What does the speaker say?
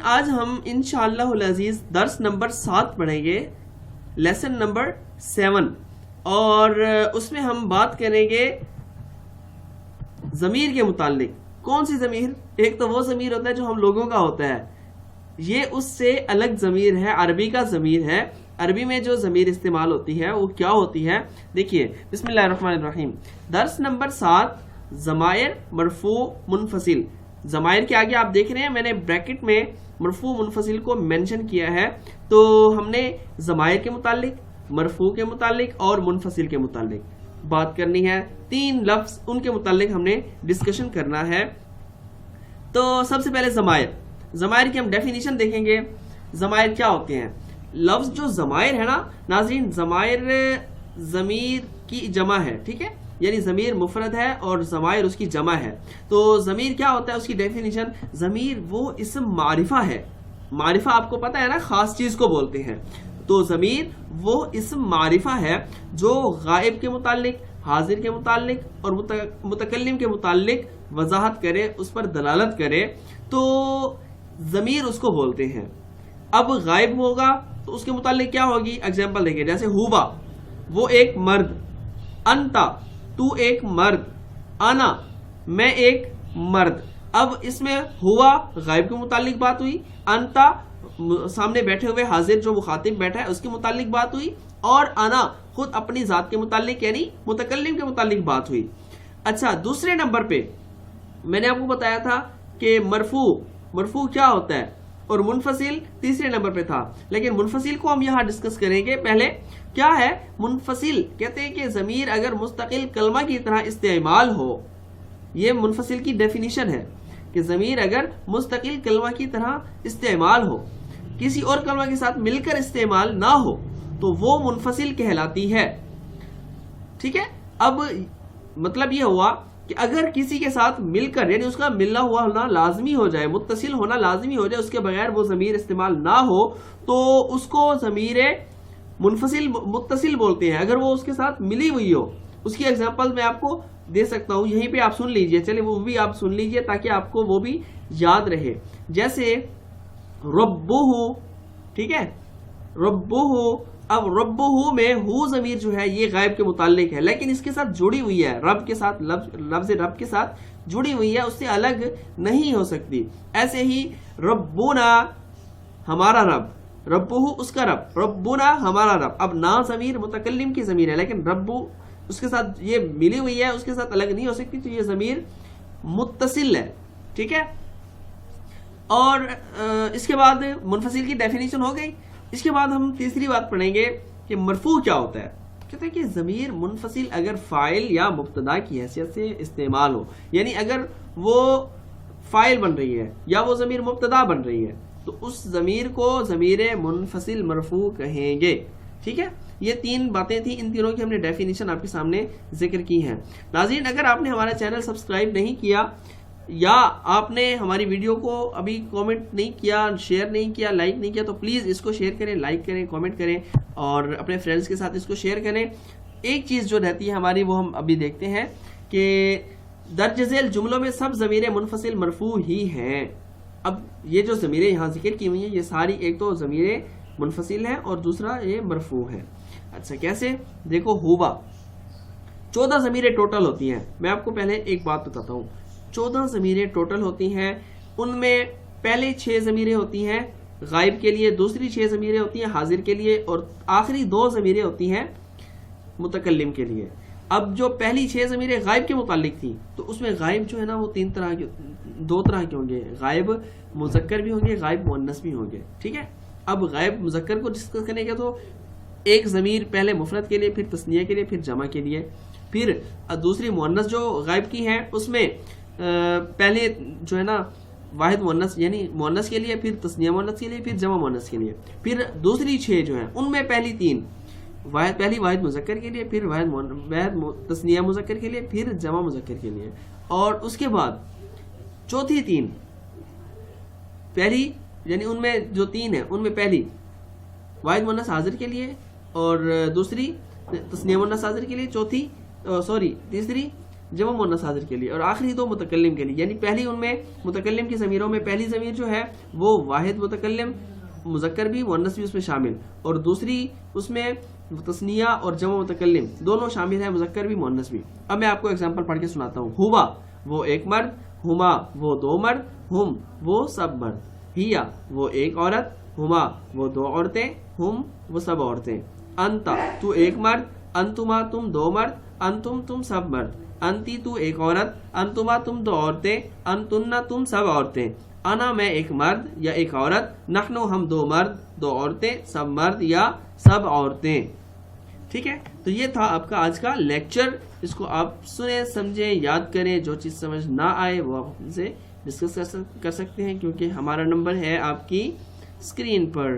آج ہم انشاءاللہ العزیز درس نمبر 7 پڑھیں گے، لیسن نمبر 7، اور اس میں ہم بات کریں گے ضمیر کے متعلق۔ کون سی ضمیر؟ ایک تو وہ ضمیر ہوتا ہے جو ہم لوگوں کا ہوتا ہے، یہ اس سے الگ ضمیر ہے، عربی کا ضمیر ہے۔ عربی میں جو ضمیر استعمال ہوتی ہے وہ کیا ہوتی ہے؟ دیکھیے، بسم اللہ الرحمن الرحیم۔ درس نمبر 7، ضمائر مرفوع منفصل۔ ضمائر کے آگے آپ دیکھ رہے ہیں میں نے بریکٹ میں مرفوع منفصل کو مینشن کیا ہے، تو ہم نے ضمائر کے متعلق، مرفوع کے متعلق اور منفصل کے متعلق بات کرنی ہے۔ 3 لفظ ان کے متعلق ہم نے ڈسکشن کرنا ہے۔ تو سب سے پہلے ضمائر کی ہم ڈیفینیشن دیکھیں گے۔ ضمائر کیا ہوتے ہیں؟ لفظ جو ضمائر ہے نا ناظرین، ضمائر ضمیر کی جمع ہے، ٹھیک ہے، یعنی ضمیر مفرد ہے اور ضمائر اس کی جمع ہے۔ تو ضمیر کیا ہوتا ہے؟ اس کی ڈیفینیشن، ضمیر وہ اسم معرفہ ہے۔ معرفہ آپ کو پتہ ہے نا، خاص چیز کو بولتے ہیں۔ تو ضمیر وہ اسم معرفہ ہے جو غائب کے متعلق، حاضر کے متعلق اور متکلم کے متعلق وضاحت کرے، اس پر دلالت کرے، تو ضمیر اس کو بولتے ہیں۔ اب غائب ہوگا تو اس کے متعلق کیا ہوگی؟ اگزامپل دیکھیں، جیسے ہوا وہ ایک مرد، انتا تو ایک مرد، انا میں ایک مرد۔ اب اس میں ہوا غائب کے متعلق بات ہوئی، انتا سامنے بیٹھے ہوئے حاضر جو مخاطب بیٹھا ہے اس کے متعلق بات ہوئی، اور انا خود اپنی ذات کے متعلق یعنی متکلم کے متعلق بات ہوئی۔ اچھا، دوسرے نمبر پہ میں نے آپ کو بتایا تھا کہ مرفوع کیا ہوتا ہے، اور منفصل تیسرے نمبر پہ تھا، لیکن منفصل کو ہم یہاں ڈسکس کریں گے۔ پہلے کیا ہے منفصل؟ کہتے ہیں کہ ضمیر اگر مستقل کلمہ کی طرح استعمال ہو، یہ منفصل کی ڈیفینیشن ہے کہ ضمیر اگر مستقل کلمہ کی طرح استعمال ہو، کسی اور کلمہ کے ساتھ مل کر استعمال نہ ہو، تو وہ منفصل کہلاتی ہے، ٹھیک ہے۔ اب مطلب یہ ہوا کہ اگر کسی کے ساتھ مل کر، یعنی اس کا ملنا ہوا ہونا لازمی ہو جائے، متصل ہونا لازمی ہو جائے، اس کے بغیر وہ ضمیر استعمال نہ ہو، تو اس کو ضمیر متصل بولتے ہیں، اگر وہ اس کے ساتھ ملی ہوئی ہو۔ اس کی ایگزامپل میں آپ کو دے سکتا ہوں، یہیں پہ آپ سن لیجئے، چلے وہ بھی آپ سن لیجئے تاکہ آپ کو وہ بھی یاد رہے۔ جیسے ربہ، ٹھیک ہے، ربہ، اب ربہ میں ہو ضمیر جو ہے یہ غائب کے متعلق ہے، لیکن اس کے ساتھ جڑی ہوئی ہے، رب کے ساتھ، لفظ رب کے ساتھ جڑی ہوئی ہے، اس سے الگ نہیں ہو سکتی۔ ایسے ہی ربنا ہمارا رب، ربہ اس کا رب، ربنا ہمارا رب۔ اب نا ضمیر متکلم کی ضمیر ہے، لیکن ربو اس کے ساتھ یہ ملی ہوئی ہے، اس کے ساتھ الگ نہیں ہو سکتی، تو یہ ضمیر متصل ہے، ٹھیک ہے۔ اور اس کے بعد منفصل کی ڈیفینیشن ہو گئی۔ اس کے بعد ہم تیسری بات پڑھیں گے کہ مرفوع کیا ہوتا ہے۔ کہتے ہیں کہ ضمیر منفصل اگر فاعل یا مبتدا کی حیثیت سے استعمال ہو، یعنی اگر وہ فاعل بن رہی ہے یا وہ ضمیر مبتدا بن رہی ہے، تو اس ضمیر کو ضمیر منفصل مرفوع کہیں گے، ٹھیک ہے۔ یہ 3 باتیں تھیں، ان تینوں کی ہم نے ڈیفینیشن آپ کے سامنے ذکر کی ہیں۔ ناظرین، اگر آپ نے ہمارا چینل سبسکرائب نہیں کیا یا آپ نے ہماری ویڈیو کو ابھی کامنٹ نہیں کیا، شیئر نہیں کیا، لائک نہیں کیا، تو پلیز اس کو شیئر کریں، لائک کریں، کامنٹ کریں اور اپنے فرینڈز کے ساتھ اس کو شیئر کریں۔ ایک چیز جو رہتی ہے ہماری وہ ہم ابھی دیکھتے ہیں کہ درج ذیل جملوں میں سب ضمیر منفصل مرفوع ہی ہیں۔ اب یہ جو ضمیریں یہاں ذکر کی ہوئی ہیں یہ ساری ایک تو ضمیر منفصل ہے اور دوسرا یہ مرفوع ہے۔ اچھا، کیسے؟ دیکھو، ہوا 14 ضمیریں ٹوٹل ہوتی ہیں۔ میں آپ کو پہلے ایک بات بتاتا ہوں، 14 ضمیریں ٹوٹل ہوتی ہیں، ان میں پہلے 6 ضمیریں ہوتی ہیں غائب کے لیے، دوسری 6 ضمیریں ہوتی ہیں حاضر کے لیے، اور آخری 2 ضمیریں ہوتی ہیں متکلم کے لیے۔ اب جو پہلی 6 ضمیریں غائب کے متعلق تھیں، تو اس میں غائب جو ہے نا وہ 2 طرح کے ہوں گے، غائب مذکر بھی ہوں گے، غائب مؤنث بھی ہوں گے، ٹھیک ہے۔ اب غائب مذکر کو ڈسکس کرنے کے تو ایک ضمیر پہلے مفرد کے لیے، پھر تثنیہ کے لیے، پھر جمع کے لیے، پھر دوسری مؤنث جو غائب کی ہے اس میں پہلے جو ہے نا واحد مؤنث یعنی مؤنث کے لیے، پھر تثنیہ مؤنث کے لیے، پھر جمع مؤنث کے لیے، پھر دوسری 6 جو ہیں ان میں پہلی 3 پہلی واحد مذکر کے لیے، پھر واحد تثنیہ مذکر کے لیے، پھر جمع مذکر کے لیے، اور اس کے بعد چوتھی 3 پہلی، یعنی ان میں جو 3 ہیں ان میں پہلی واحد مؤنث حاضر کے لیے، اور دوسری تثنیہ مؤنث حاضر کے لیے، تیسری جمع مؤنث حاضر کے لیے، اور آخری دو متکلم کے لیے. یعنی پہلی ان میں متکلم کی ضمیروں میں پہلی ضمیر جو ہے وہ واحد متکلم، مذکر بھی مؤنث بھی اس میں شامل، اور دوسری اس میں تثنیہ اور جمع متکلم دونوں شامل ہیں، مذکر بھی مؤنث بھی. اب میں آپ کو ایگزامپل پڑھ کے سناتا ہوں. ہوا وہ ایک مرد، ہما وہ دو مرد، ہم وہ سب مرد، ہیا وہ ایک عورت، ہما وہ دو عورتیں، ہم وہ سب عورتیں. انتا تو ایک مرد، انتما تم دو مرد، انتم تم سب مرد، انتی تو ایک عورت، انتما تم دو عورتیں، انتنا تم سب عورتیں. انا میں ایک مرد یا ایک عورت، نحنو ہم دو مرد دو عورتیں، سب مرد یا سب عورتیں. ٹھیک ہے، تو یہ تھا آپ کا آج کا لیکچر. اس کو آپ سنیں، سمجھیں، یاد کریں. جو چیز سمجھ نہ آئے وہ آپ ہم سے ڈسکس کر سکتے ہیں، کیونکہ ہمارا نمبر ہے آپ کی اسکرین پر.